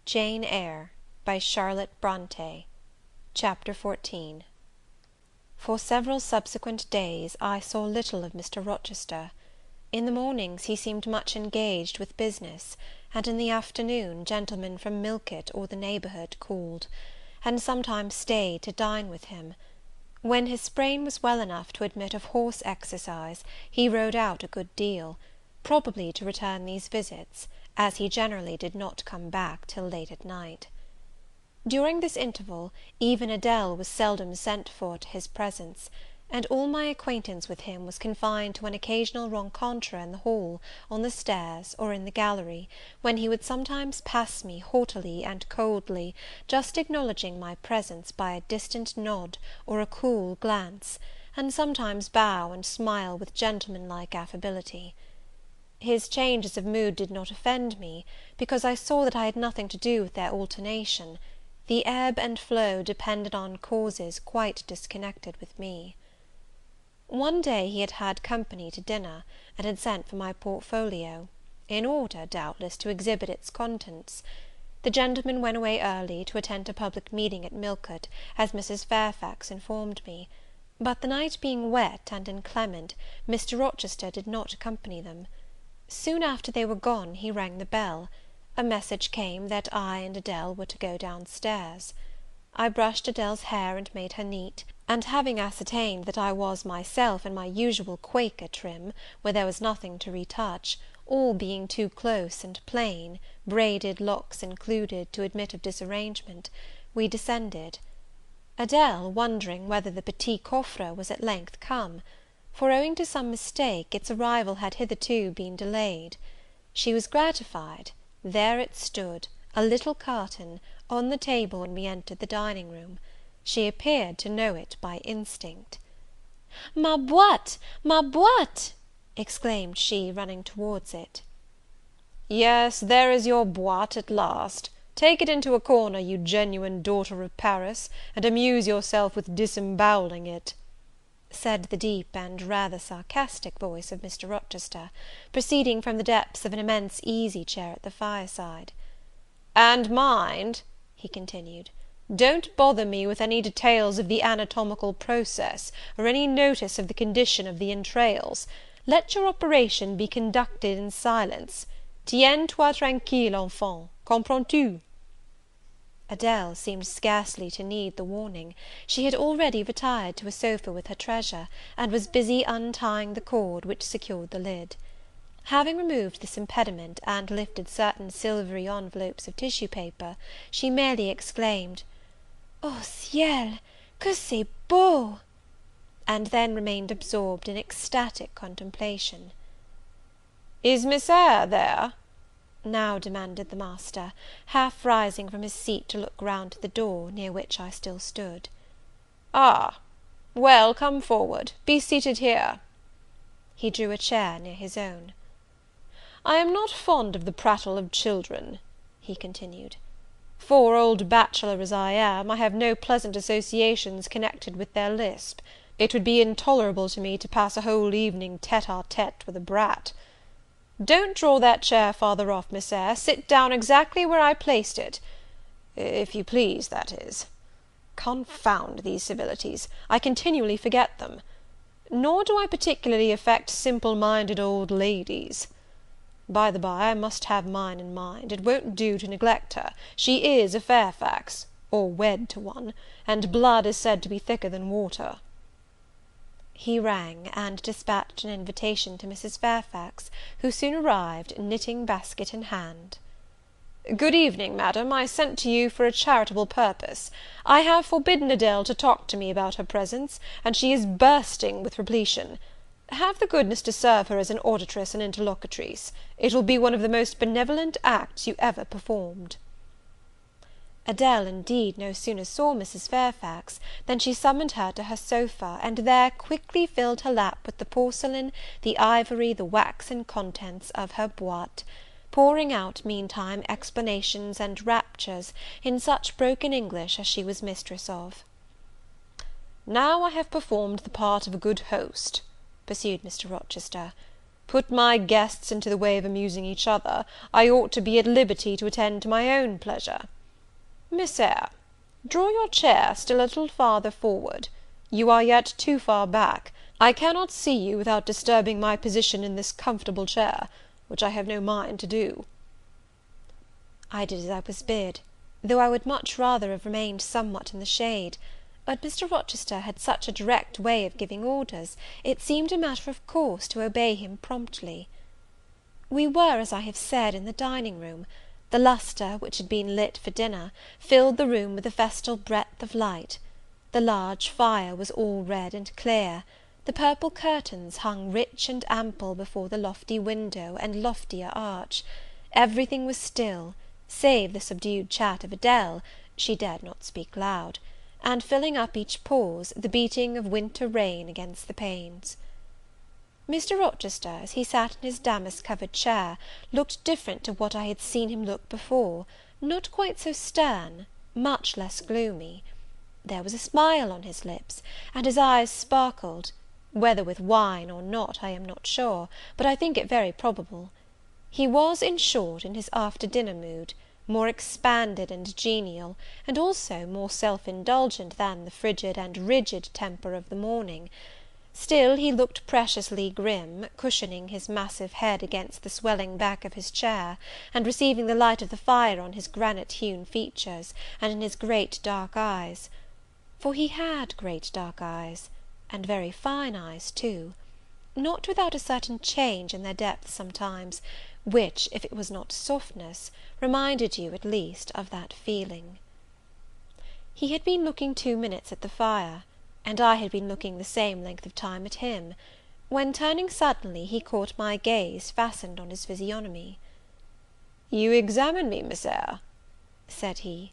Jane Eyre by Charlotte Bronte. Chapter 14. For several subsequent days I saw little of Mr. Rochester. In the mornings he seemed much engaged with business, and in the afternoon gentlemen from Millcote or the neighbourhood called, and sometimes stayed to dine with him. When his sprain was well enough to admit of horse exercise, he rode out a good deal, probably to return these visits, as he generally did not come back till late at night. During this interval, even Adele was seldom sent for to his presence, and all my acquaintance with him was confined to an occasional rencontre in the hall, on the stairs, or in the gallery, when he would sometimes pass me haughtily and coldly, just acknowledging my presence by a distant nod or a cool glance, and sometimes bow and smile with gentlemanlike affability. His changes of mood did not offend me, because I saw that I had nothing to do with their alternation. The ebb and flow depended on causes quite disconnected with me. One day he had had company to dinner, and had sent for my portfolio, in order, doubtless, to exhibit its contents. The gentleman went away early, to attend a public meeting at Millcote, as Mrs. Fairfax informed me; but the night being wet and inclement, Mr. Rochester did not accompany them. Soon after they were gone, he rang the bell. A message came that I and Adele were to go down stairs. I brushed Adele's hair and made her neat, and having ascertained that I was myself in my usual Quaker trim, where there was nothing to retouch, all being too close and plain, braided locks included, to admit of disarrangement, we descended. Adele, wondering whether the petit coffre was at length come, for, owing to some mistake, its arrival had hitherto been delayed. She was gratified. There it stood, a little carton, on the table when we entered the dining room. She appeared to know it by instinct. "Ma boîte! Ma boîte!" exclaimed she, running towards it. "Yes, there is your boîte at last. Take it into a corner, you genuine daughter of Paris, and amuse yourself with disemboweling it," said the deep and rather sarcastic voice of Mr. Rochester, proceeding from the depths of an immense easy-chair at the fireside. "And mind," he continued, "don't bother me with any details of the anatomical process, or any notice of the condition of the entrails. Let your operation be conducted in silence. Tiens-toi tranquille, enfant, comprends-tu?" Adele seemed scarcely to need the warning. She had already retired to a sofa with her treasure, and was busy untying the cord which secured the lid. Having removed this impediment, and lifted certain silvery envelopes of tissue paper, she merely exclaimed, "Oh, ciel, que c'est beau!" and then remained absorbed in ecstatic contemplation. "Is Miss Eyre there?" now demanded the master, half rising from his seat to look round to the door, near which I still stood. "Ah, well, come forward. Be seated here." He drew a chair near his own. "I am not fond of the prattle of children," he continued. "For, old bachelor as I am, I have no pleasant associations connected with their lisp. It would be intolerable to me to pass a whole evening tête-à-tête with a brat. Don't draw that chair farther off, Miss Eyre. Sit down exactly where I placed it, if you please, that is. Confound these civilities! I continually forget them. Nor do I particularly affect simple-minded old ladies. By the by, I must have mine in mind. It won't do to neglect her. She is a Fairfax, or wed to one, and blood is said to be thicker than water." He rang, and dispatched an invitation to Mrs. Fairfax, who soon arrived, knitting basket in hand. "Good evening, Madam. I sent to you for a charitable purpose. I have forbidden Adele to talk to me about her presents, and she is bursting with repletion. Have the goodness to serve her as an auditress and interlocutrice. It will be one of the most benevolent acts you ever performed." Adele, indeed, no sooner saw Mrs. Fairfax, than she summoned her to her sofa, and there quickly filled her lap with the porcelain, the ivory, the waxen contents of her boîte, pouring out, meantime, explanations and raptures, in such broken English as she was mistress of. "Now I have performed the part of a good host," pursued Mr. Rochester. Put my guests into the way of amusing each other, I ought to be at liberty to attend to my own pleasure. Miss Eyre, draw your chair still a little farther forward. You are yet too far back. I cannot see you without disturbing my position in this comfortable chair, which I have no mind to do." I did as I was bid, though I would much rather have remained somewhat in the shade; but Mr. Rochester had such a direct way of giving orders, it seemed a matter of course to obey him promptly. We were, as I have said, in the dining room. The lustre, which had been lit for dinner, filled the room with a festal breadth of light. The large fire was all red and clear. The purple curtains hung rich and ample before the lofty window and loftier arch. Everything was still, save the subdued chat of Adele, she dared not speak loud, and filling up each pause, the beating of winter rain against the panes. Mr. Rochester, as he sat in his damask-covered chair, looked different to what I had seen him look before, not quite so stern, much less gloomy. There was a smile on his lips, and his eyes sparkled, whether with wine or not I am not sure, but I think it very probable. He was, in short, in his after-dinner mood, more expanded and genial, and also more self-indulgent than the frigid and rigid temper of the morning. Still he looked preciously grim, cushioning his massive head against the swelling back of his chair, and receiving the light of the fire on his granite-hewn features, and in his great dark eyes. For he had great dark eyes, and very fine eyes too, not without a certain change in their depth sometimes, which, if it was not softness, reminded you, at least, of that feeling. He had been looking 2 minutes at the fire, and I had been looking the same length of time at him, when, turning suddenly, he caught my gaze fastened on his physiognomy. "You examine me, Miss Eyre," said he.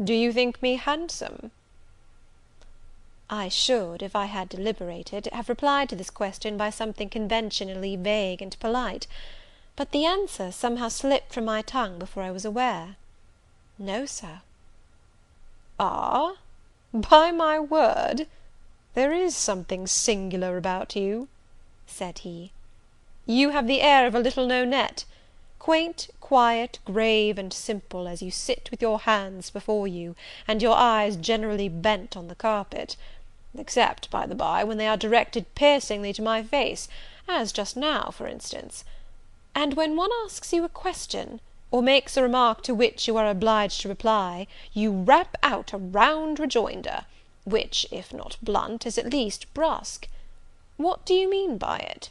"Do you think me handsome?" I should, if I had deliberated, have replied to this question by something conventionally vague and polite; but the answer somehow slipped from my tongue before I was aware. "No, Sir." "Ah? By my word, there is something singular about you," said he. "You have the air of a little Nonette, quaint, quiet, grave, and simple, as you sit with your hands before you, and your eyes generally bent on the carpet, except, by the by, when they are directed piercingly to my face, as just now, for instance. And when one asks you a question, or makes a remark to which you are obliged to reply, you rap out a round rejoinder, which, if not blunt, is at least brusque. What do you mean by it?"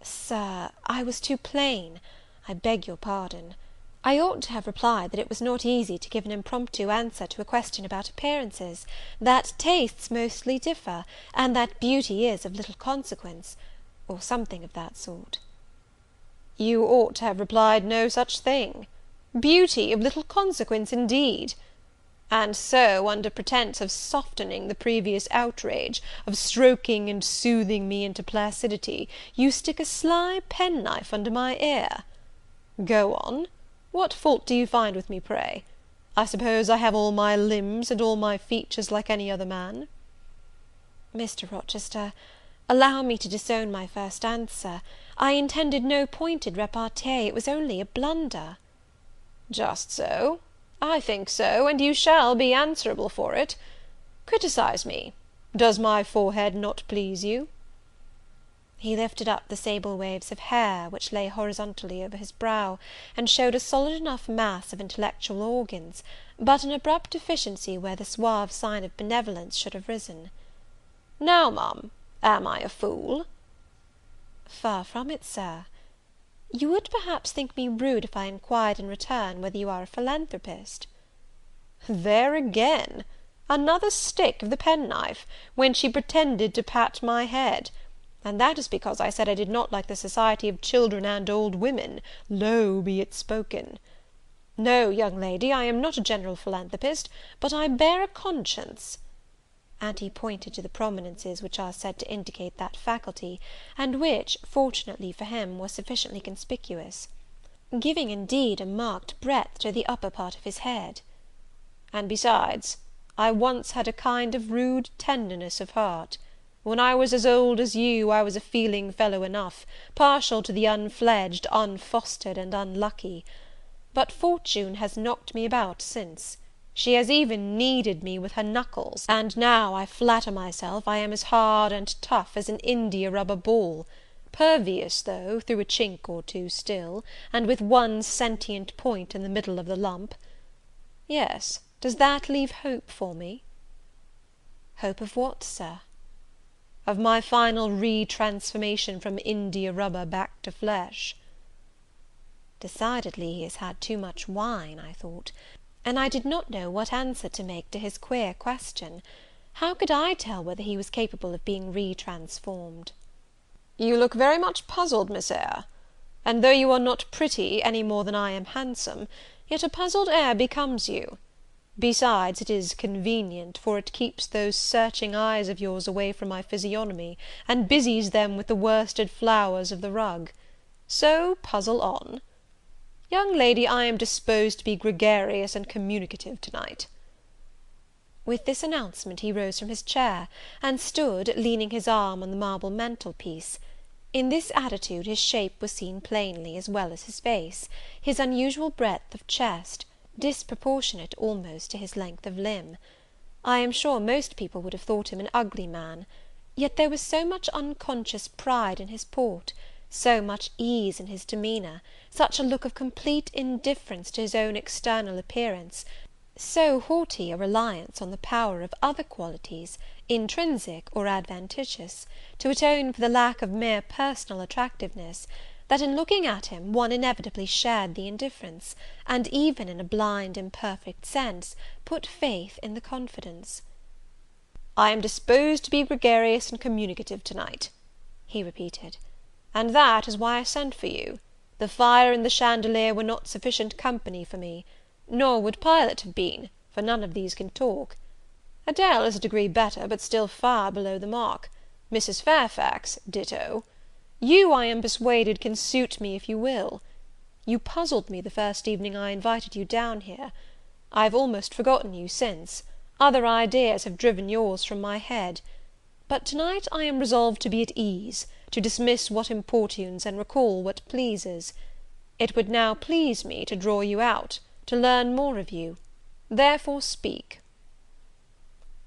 "Sir, I was too plain. I beg your pardon. I ought to have replied that it was not easy to give an impromptu answer to a question about appearances, that tastes mostly differ, and that beauty is of little consequence, or something of that sort." "You ought to have replied no such thing. Beauty of little consequence, indeed! And so, under pretence of softening the previous outrage, of stroking and soothing me into placidity, you stick a sly penknife under my ear. Go on. What fault do you find with me, pray? I suppose I have all my limbs and all my features like any other man?" "Mr. Rochester, allow me to disown my first answer. I intended no pointed repartee, it was only a blunder." "Just so. I think so, and you shall be answerable for it. Criticise me. Does my forehead not please you?" He lifted up the sable waves of hair, which lay horizontally over his brow, and showed a solid enough mass of intellectual organs, but an abrupt deficiency where the suave sign of benevolence should have risen. "Now, Ma'am, am I a fool?" "Far from it, Sir. You would perhaps think me rude if I inquired in return whether you are a philanthropist." "There again! Another stick of the penknife, when she pretended to pat my head; and that is because I said I did not like the society of children and old women, low be it spoken. No, young lady, I am not a general philanthropist, but I bear a conscience," and he pointed to the prominences which are said to indicate that faculty, and which, fortunately for him, was sufficiently conspicuous, giving indeed a marked breadth to the upper part of his head. "And besides, I once had a kind of rude tenderness of heart. When I was as old as you, I was a feeling fellow enough, partial to the unfledged, unfostered, and unlucky. But fortune has knocked me about since. She has even kneaded me with her knuckles, and now I flatter myself I am as hard and tough as an India rubber ball; pervious, though, through a chink or two still, and with one sentient point in the middle of the lump. Yes, does that leave hope for me?" "Hope of what, Sir?" "Of my final re-transformation from India rubber back to flesh." Decidedly he has had too much wine, I thought, and I did not know what answer to make to his queer question. How could I tell whether he was capable of being re-transformed? "You look very much puzzled, Miss Eyre; and though you are not pretty any more than I am handsome, yet a puzzled air becomes you. Besides, it is convenient, for it keeps those searching eyes of yours away from my physiognomy, and busies them with the worsted flowers of the rug. So puzzle on. Young lady, I am disposed to be gregarious and communicative to-night." With this announcement he rose from his chair, and stood, leaning his arm on the marble mantelpiece. In this attitude his shape was seen plainly, as well as his face, his unusual breadth of chest, disproportionate almost to his length of limb. I am sure most people would have thought him an ugly man; yet there was so much unconscious pride in his port, so much ease in his demeanour, such a look of complete indifference to his own external appearance, so haughty a reliance on the power of other qualities, intrinsic or adventitious, to atone for the lack of mere personal attractiveness, that in looking at him one inevitably shared the indifference, and even in a blind imperfect sense put faith in the confidence. "I am disposed to be gregarious and communicative to-night," he repeated, "and that is why I sent for you. The fire and the chandelier were not sufficient company for me, nor would Pilot have been, for none of these can talk. Adele is a degree better, but still far below the mark. Mrs. Fairfax, ditto. You, I am persuaded, can suit me if you will. You puzzled me the first evening I invited you down here. I have almost forgotten you since; other ideas have driven yours from my head. But to-night I am resolved to be at ease, to dismiss what importunes and recall what pleases. It would now please me to draw you out, to learn more of you. Therefore speak."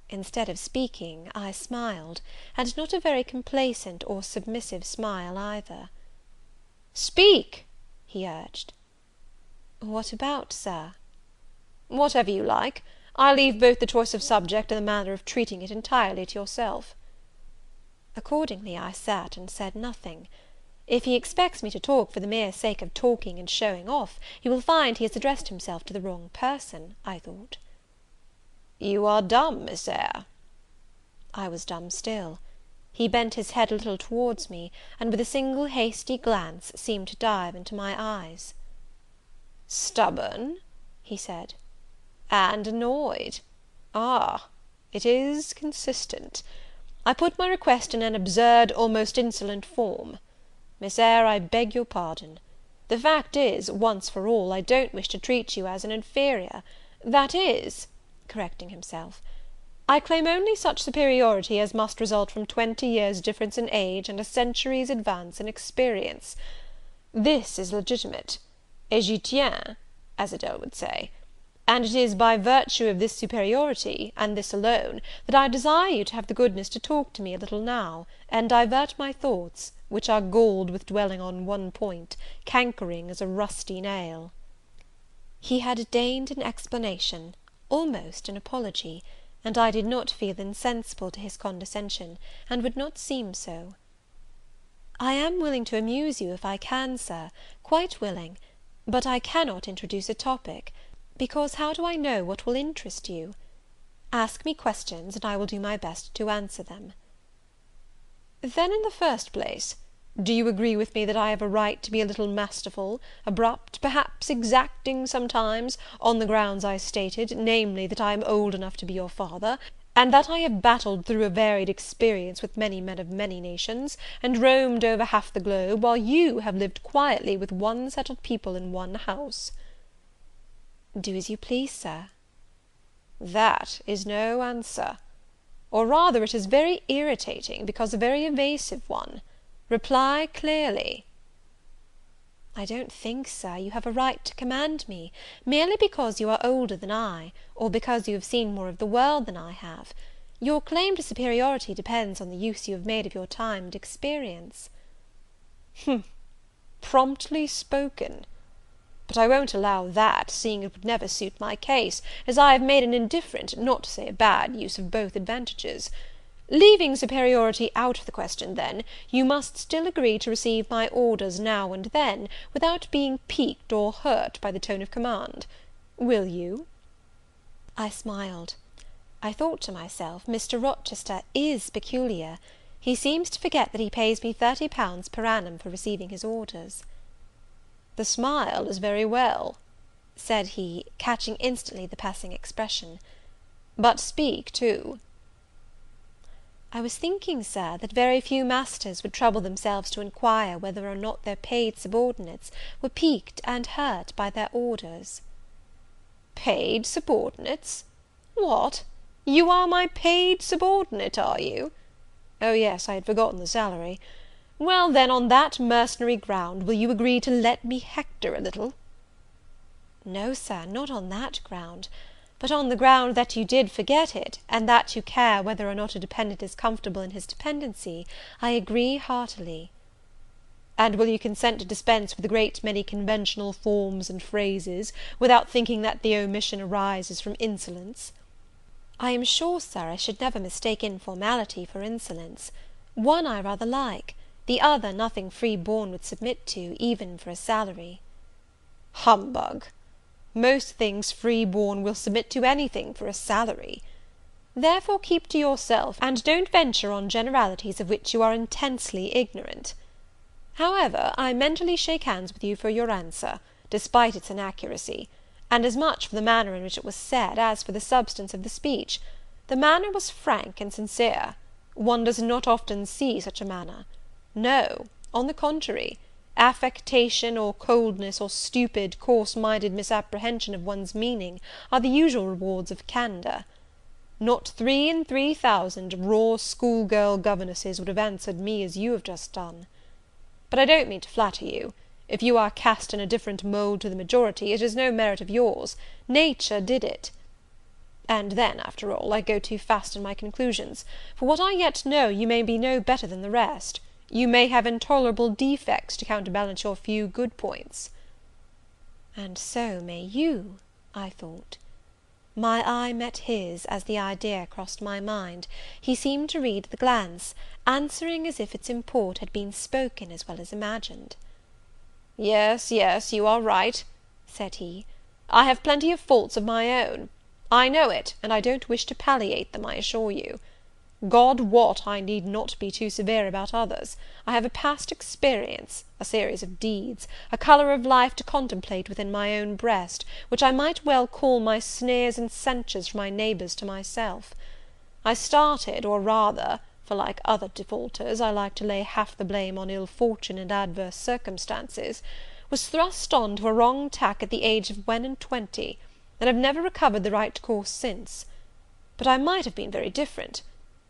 Instead of speaking, I smiled, and not a very complacent or submissive smile either. "Speak," he urged. "What about, Sir?" "Whatever you like. I leave both the choice of subject and the manner of treating it entirely to yourself." Accordingly I sat and said nothing. If he expects me to talk for the mere sake of talking and showing off, he will find he has addressed himself to the wrong person, I thought. "You are dumb, Miss Eyre." I was dumb still. He bent his head a little towards me, and with a single hasty glance seemed to dive into my eyes. "Stubborn?" he said. "And annoyed? Ah, it is consistent. I put my request in an absurd, almost insolent form. Miss Eyre, I beg your pardon. The fact is, once for all, I don't wish to treat you as an inferior; that is," correcting himself, "I claim only such superiority as must result from 20 years' difference in age and a century's advance in experience. This is legitimate, et j'y tiens, as Adele would say; and it is by virtue of this superiority, and this alone, that I desire you to have the goodness to talk to me a little now, and divert my thoughts, which are galled with dwelling on one point, cankering as a rusty nail." He had deigned an explanation, almost an apology, and I did not feel insensible to his condescension, and would not seem so. "I am willing to amuse you if I can, Sir, quite willing; but I cannot introduce a topic, because how do I know what will interest you? Ask me questions, and I will do my best to answer them." "Then, in the first place, do you agree with me that I have a right to be a little masterful, abrupt, perhaps exacting sometimes, on the grounds I stated, namely, that I am old enough to be your father, and that I have battled through a varied experience with many men of many nations, and roamed over half the globe, while you have lived quietly with one set of people in one house?" "Do as you please, Sir." "That is no answer. or rather it is very irritating, because a very evasive one. Reply clearly." "I don't think, Sir, you have a right to command me, merely because you are older than I, or because you have seen more of the world than I have. Your claim to superiority depends on the use you have made of your time and experience." Promptly spoken. But I won't allow that, seeing it would never suit my case, as I have made an indifferent, not to say a bad, use of both advantages. Leaving superiority out of the question, then, you must still agree to receive my orders now and then, without being piqued or hurt by the tone of command. Will you?" I smiled. I thought to myself, Mr. Rochester is peculiar. He seems to forget that he pays me £30 per annum for receiving his orders. "The smile is very well," said he, catching instantly the passing expression. "But speak too." "I was thinking, Sir, that very few masters would trouble themselves to inquire whether or not their paid subordinates were piqued and hurt by their orders." "Paid subordinates? What? You are my paid subordinate, are you? Oh yes, I had forgotten the salary. Well, then, on that mercenary ground, will you agree to let me hector a little?" "No, Sir, not on that ground; but on the ground that you did forget it, and that you care whether or not a dependent is comfortable in his dependency, I agree heartily." "And will you consent to dispense with a great many conventional forms and phrases, without thinking that the omission arises from insolence?" "I am sure, Sir, I should never mistake informality for insolence. One I rather like, the other nothing free born would submit to, even for a salary." "Humbug! Most things free born will submit to anything for a salary. Therefore keep to yourself, and don't venture on generalities of which you are intensely ignorant. However, I mentally shake hands with you for your answer, despite its inaccuracy; and as much for the manner in which it was said, as for the substance of the speech. The manner was frank and sincere. One does not often see such a manner. No, on the contrary, affectation, or coldness, or stupid, coarse-minded misapprehension of one's meaning, are the usual rewards of candour. Not 3 in 3,000 raw schoolgirl governesses would have answered me as you have just done. But I don't mean to flatter you. If you are cast in a different mould to the majority, it is no merit of yours. Nature did it. And then, after all, I go too fast in my conclusions. For what I yet know, you may be no better than the rest. You may have intolerable defects to counterbalance your few good points." And so may you, I thought. My eye met his as the idea crossed my mind. He seemed to read the glance, answering as if its import had been spoken as well as imagined. "Yes, yes, you are right," said he. "I have plenty of faults of my own. I know it, and I don't wish to palliate them, I assure you. God wot, I need not be too severe about others. I have a past experience, a series of deeds, a colour of life to contemplate within my own breast, which I might well call my sneers and censures from my neighbours to myself. I started, or rather, for like other defaulters, I like to lay half the blame on ill fortune and adverse circumstances, was thrust on to a wrong tack at the age of 21, and have never recovered the right course since. But I might have been very different.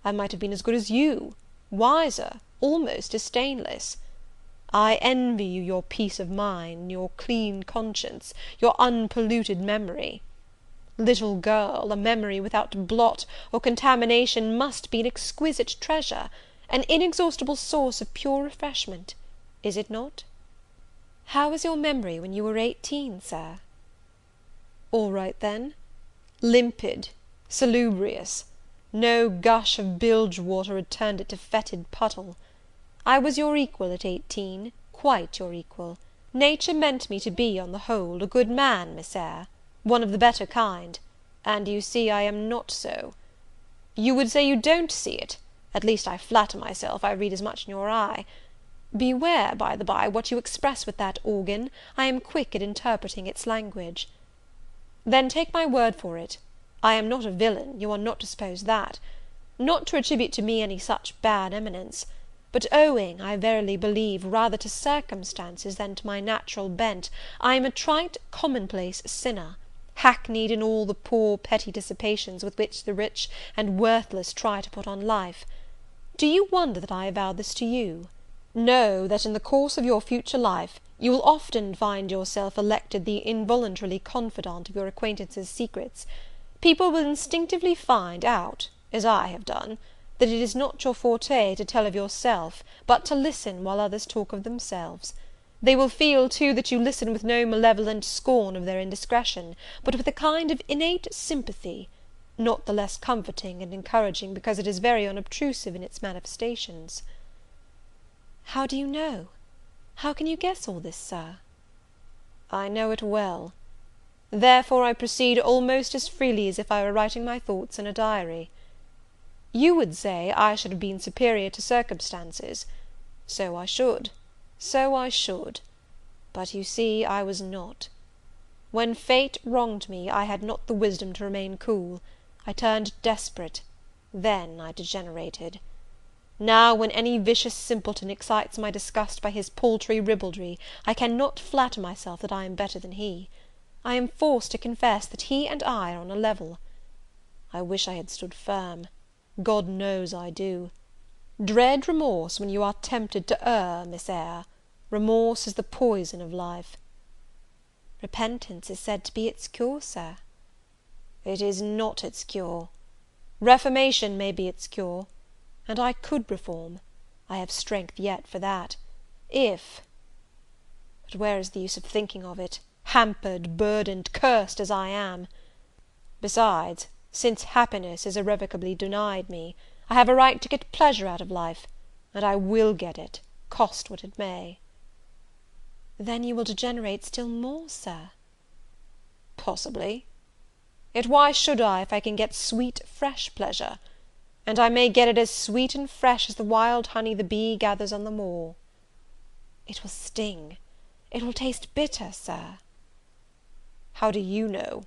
I might have been as good as you, wiser, almost as stainless. I envy you your peace of mind, your clean conscience, your unpolluted memory. Little girl, a memory without blot or contamination must be an exquisite treasure, an inexhaustible source of pure refreshment, is it not?" "How was your memory when you were 18, Sir?" "All right then. Limpid, salubrious. No gush of bilge water had turned it to fetid puddle. I was your equal at 18, quite your equal. Nature meant me to be, on the whole, a good man, Miss Eyre, one of the better kind, and you see I am not so. You would say you don't see it; at least I flatter myself I read as much in your eye. Beware, by the by, what you express with that organ. I am quick at interpreting its language. Then take my word for it, I am not a villain, you are not to suppose that. Not to attribute to me any such bad eminence, but owing, I verily believe, rather to circumstances than to my natural bent, I am a trite, commonplace sinner, hackneyed in all the poor petty dissipations with which the rich and worthless try to put on life. Do you wonder that I avow this to you? Know that in the course of your future life you will often find yourself elected the involuntarily confidant of your acquaintances' secrets. People will instinctively find out, as I have done, that it is not your forte to tell of yourself, but to listen while others talk of themselves. They will feel, too, that you listen with no malevolent scorn of their indiscretion, but with a kind of innate sympathy, not the less comforting and encouraging because it is very unobtrusive in its manifestations. How do you know? How can you guess all this, Sir? I know it well. Therefore I proceed almost as freely as if I were writing my thoughts in a diary. You would say I should have been superior to circumstances. So I should. But you see I was not. When fate wronged me, I had not the wisdom to remain cool. I turned desperate. Then I degenerated. Now, when any vicious simpleton excites my disgust by his paltry ribaldry, I cannot flatter myself that I am better than he. I am forced to confess that he and I are on a level. I wish I had stood firm. God knows I do. Dread remorse when you are tempted to err, Miss Eyre. Remorse is the poison of life. Repentance is said to be its cure, Sir. It is not its cure. Reformation may be its cure, and I could reform. I have strength yet for that. But where is the use of thinking of it, hampered, burdened, cursed as I am? Besides, since happiness is irrevocably denied me, I have a right to get pleasure out of life, and I will get it, cost what it may. Then you will degenerate still more, Sir. Possibly. Yet why should I, if I can get sweet, fresh pleasure? And I may get it as sweet and fresh as the wild honey the bee gathers on the moor. It will sting. It will taste bitter, Sir. How do you know?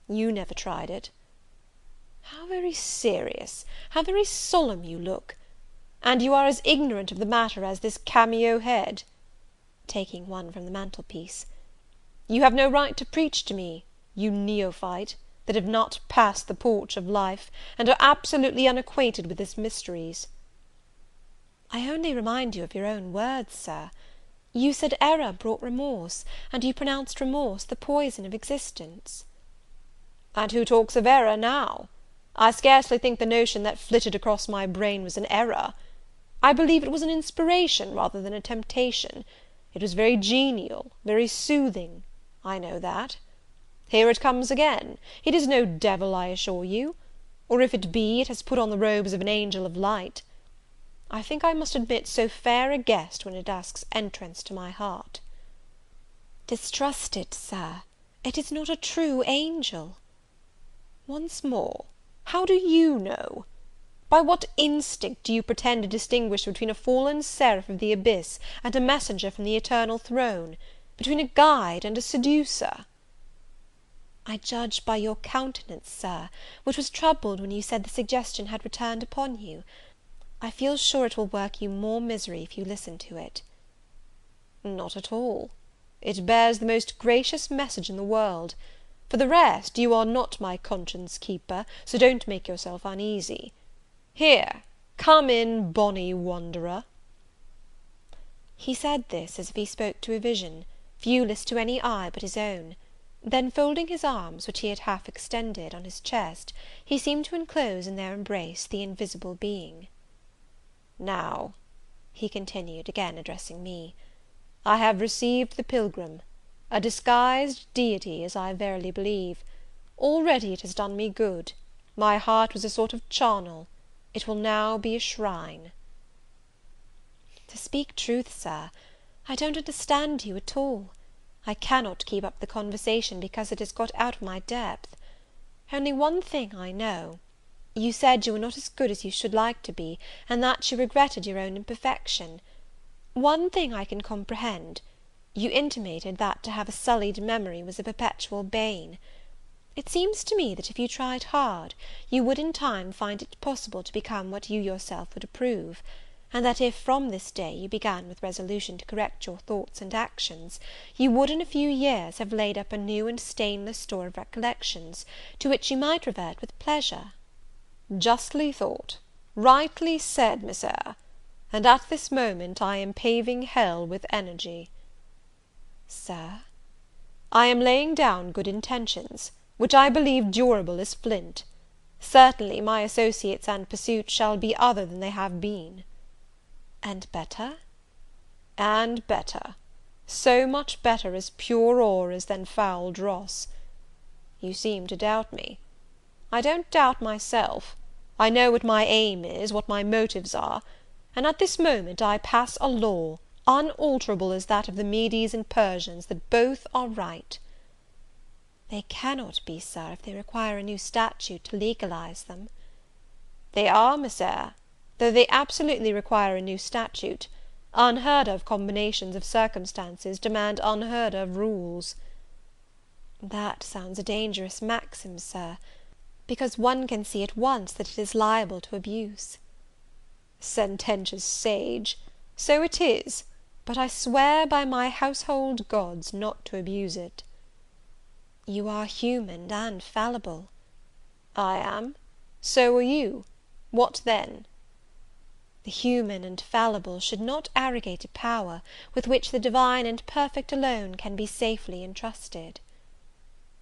You never tried it. How very serious, how very solemn you look! And you are as ignorant of the matter as this cameo head, taking one from the mantelpiece. You have no right to preach to me, you neophyte, that have not passed the porch of life, and are absolutely unacquainted with its mysteries. I only remind you of your own words, Sir. You said error brought remorse, and you pronounced remorse the poison of existence. And who talks of error now? I scarcely think the notion that flitted across my brain was an error. I believe it was an inspiration rather than a temptation. It was very genial, very soothing. I know that. Here it comes again. It is no devil, I assure you; or if it be, it has put on the robes of an angel of light. I think I must admit so fair a guest when it asks entrance to my heart. Distrust it, Sir. It is not a true angel. Once more, how do you know? By what instinct do you pretend to distinguish between a fallen seraph of the abyss and a messenger from the eternal throne, between a guide and a seducer? I judge by your countenance, Sir, which was troubled when you said the suggestion had returned upon you. I feel sure it will work you more misery if you listen to it. Not at all. It bears the most gracious message in the world. For the rest, you are not my conscience keeper, so don't make yourself uneasy. Here, come in, bonny wanderer. He said this as if he spoke to a vision, viewless to any eye but his own. Then, folding his arms, which he had half extended, on his chest, he seemed to enclose in their embrace the invisible being. Now, he continued, again addressing me, I have received the pilgrim, a disguised deity, as I verily believe. Already it has done me good. My heart was a sort of charnel. It will now be a shrine. To speak truth, Sir, I don't understand you at all. I cannot keep up the conversation because it has got out of my depth. Only one thing I know. You said you were not as good as you should like to be, and that you regretted your own imperfection. One thing I can comprehend. You intimated that to have a sullied memory was a perpetual bane. It seems to me that if you tried hard, you would in time find it possible to become what you yourself would approve. and that if from this day you began with resolution to correct your thoughts and actions, you would in a few years have laid up a new and stainless store of recollections, to which you might revert with pleasure. Justly thought, rightly said, Miss Eyre, and at this moment I am paving hell with energy. Sir? I am laying down good intentions, which I believe durable as flint. Certainly my associates and pursuits shall be other than they have been. And better? And better. So much better as pure ore is than foul dross. You seem to doubt me. I don't doubt myself. I know what my aim is, what my motives are, and at this moment I pass a law, unalterable as that of the Medes and Persians, that both are right. They cannot be, sir, if they require a new statute to legalize them. They are, Miss Eyre, though they absolutely require a new statute. Unheard of combinations of circumstances demand unheard of rules. That sounds a dangerous maxim, sir, because one can see at once that it is liable to abuse. Sententious sage! So it is, but I swear by my household gods not to abuse it. You are human and fallible. I am. So are you. What then? The human and fallible should not arrogate a power with which the divine and perfect alone can be safely entrusted.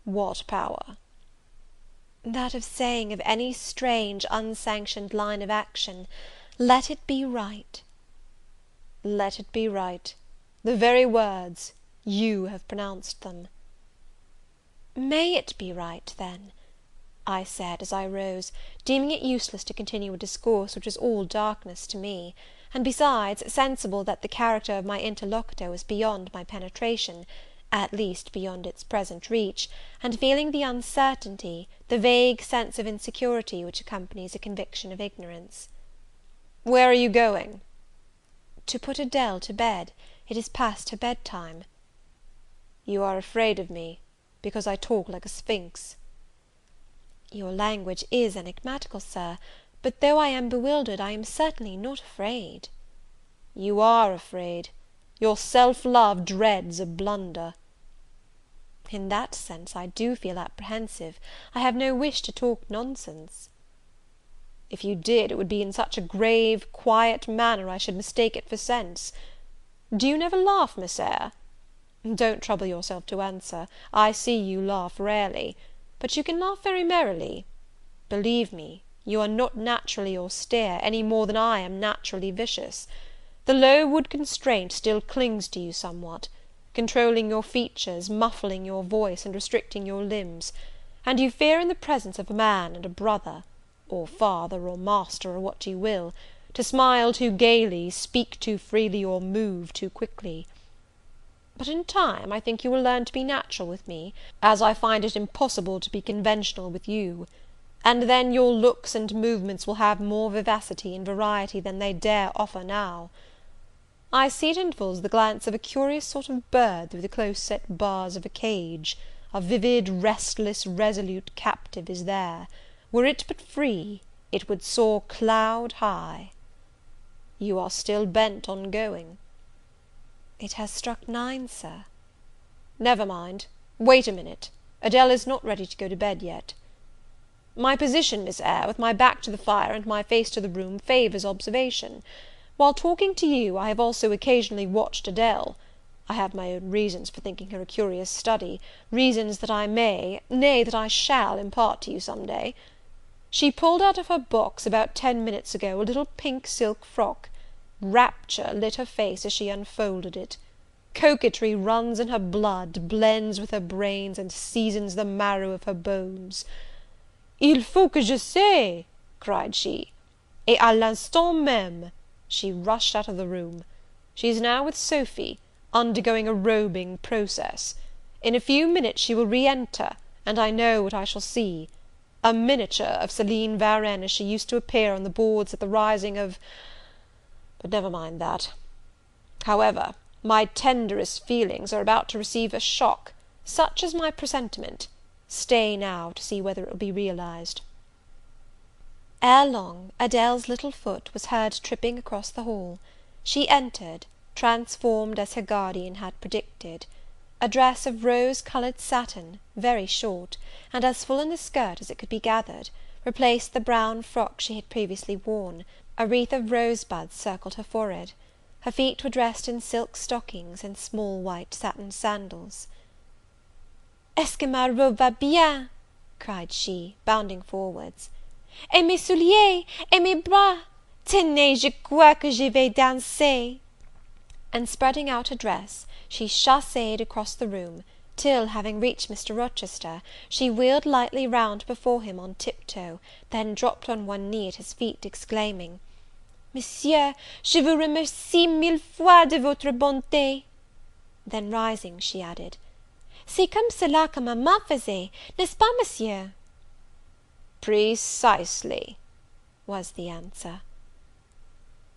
What power? That of saying of any strange, unsanctioned line of action, let it be right. Let it be right. The very words, you have pronounced them. May it be right, then? I said, as I rose, deeming it useless to continue a discourse which was all darkness to me, and besides, sensible that the character of my interlocutor was beyond my penetration, at least beyond its present reach, and feeling the uncertainty, the vague sense of insecurity which accompanies a conviction of ignorance. Where are you going? To put Adele to bed. It is past her bedtime. You are afraid of me, because I talk like a sphinx. Your language is enigmatical, sir, but though I am bewildered, I am certainly not afraid. You are afraid. Your self-love dreads a blunder. In that sense I do feel apprehensive. I have no wish to talk nonsense. If you did, it would be in such a grave, quiet manner I should mistake it for sense. Do you never laugh, Miss Eyre? Don't trouble yourself to answer. I see you laugh rarely. But you can laugh very merrily. Believe me, you are not naturally austere, any more than I am naturally vicious. The low wood constraint still clings to you somewhat, controlling your features, muffling your voice, and restricting your limbs; and you fear in the presence of a man and a brother, or father, or master, or what you will, to smile too gaily, speak too freely, or move too quickly. But in time I think you will learn to be natural with me, as I find it impossible to be conventional with you; and then your looks and movements will have more vivacity and variety than they dare offer now. I see at intervals the glance of a curious sort of bird through the close-set bars of a cage; a vivid, restless, resolute captive is there; were it but free, it would soar cloud high. You are still bent on going? It has struck 9, sir. Never mind. Wait a minute. Adele is not ready to go to bed yet. My position, Miss Eyre, with my back to the fire and my face to the room, favours observation. While talking to you, I have also occasionally watched Adele. I have my own reasons for thinking her a curious study, reasons that I may, nay, that I shall impart to you some day. She pulled out of her box, about 10 minutes ago, a little pink silk frock. Rapture lit her face as she unfolded it. Coquetry runs in her blood, blends with her brains, and seasons the marrow of her bones. "Il faut que je sais!" cried she, et à l'instant même she rushed out of the room. She is now with Sophy, undergoing a robing process. In a few minutes she will re-enter, and I know what I shall see. A miniature of Céline Varenne as she used to appear on the boards at the rising of... but never mind that. However, my tenderest feelings are about to receive a shock, such as my presentiment. Stay now to see whether it will be realized. Ere long, Adèle's little foot was heard tripping across the hall. She entered, transformed as her guardian had predicted. A dress of rose-coloured satin, very short, and as full in the skirt as it could be gathered, replaced the brown frock she had previously worn. A wreath of rosebuds circled her forehead. Her feet were dressed in silk stockings and small white satin sandals. "Est-ce que ma robe va bien?" cried she, bounding forwards. "Et mes souliers, et mes bras! Tenez, je crois que je vais danser." And spreading out her dress, she chassed across the room, till, having reached Mr. Rochester, she wheeled lightly round before him on tiptoe, then dropped on one knee at his feet, exclaiming, "Monsieur, je vous remercie mille fois de votre bonté." Then rising, she added, "C'est comme cela que maman faisait, n'est-ce pas, Monsieur?" "Precisely," was the answer.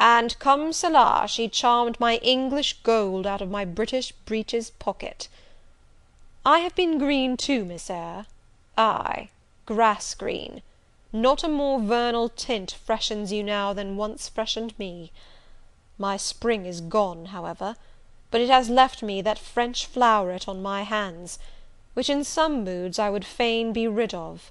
"And comme cela she charmed my English gold out of my British breeches pocket. I have been green too, Miss Eyre; ay, grass green. Not a more vernal tint freshens you now than once freshened me. My spring is gone, however, but it has left me that French floweret on my hands, which in some moods I would fain be rid of,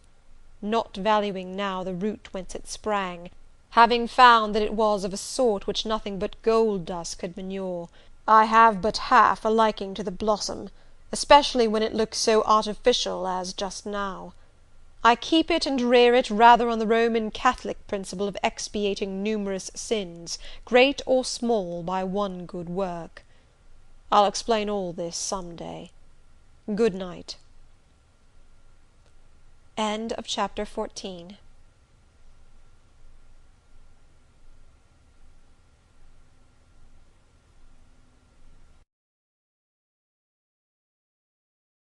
not valuing now the root whence it sprang, having found that it was of a sort which nothing but gold dust could manure. I have but half a liking to the blossom, especially when it looks so artificial as just now. I keep it and rear it rather on the Roman Catholic principle of expiating numerous sins, great or small, by one good work. I'll explain all this some day. Good night." Chapter 14.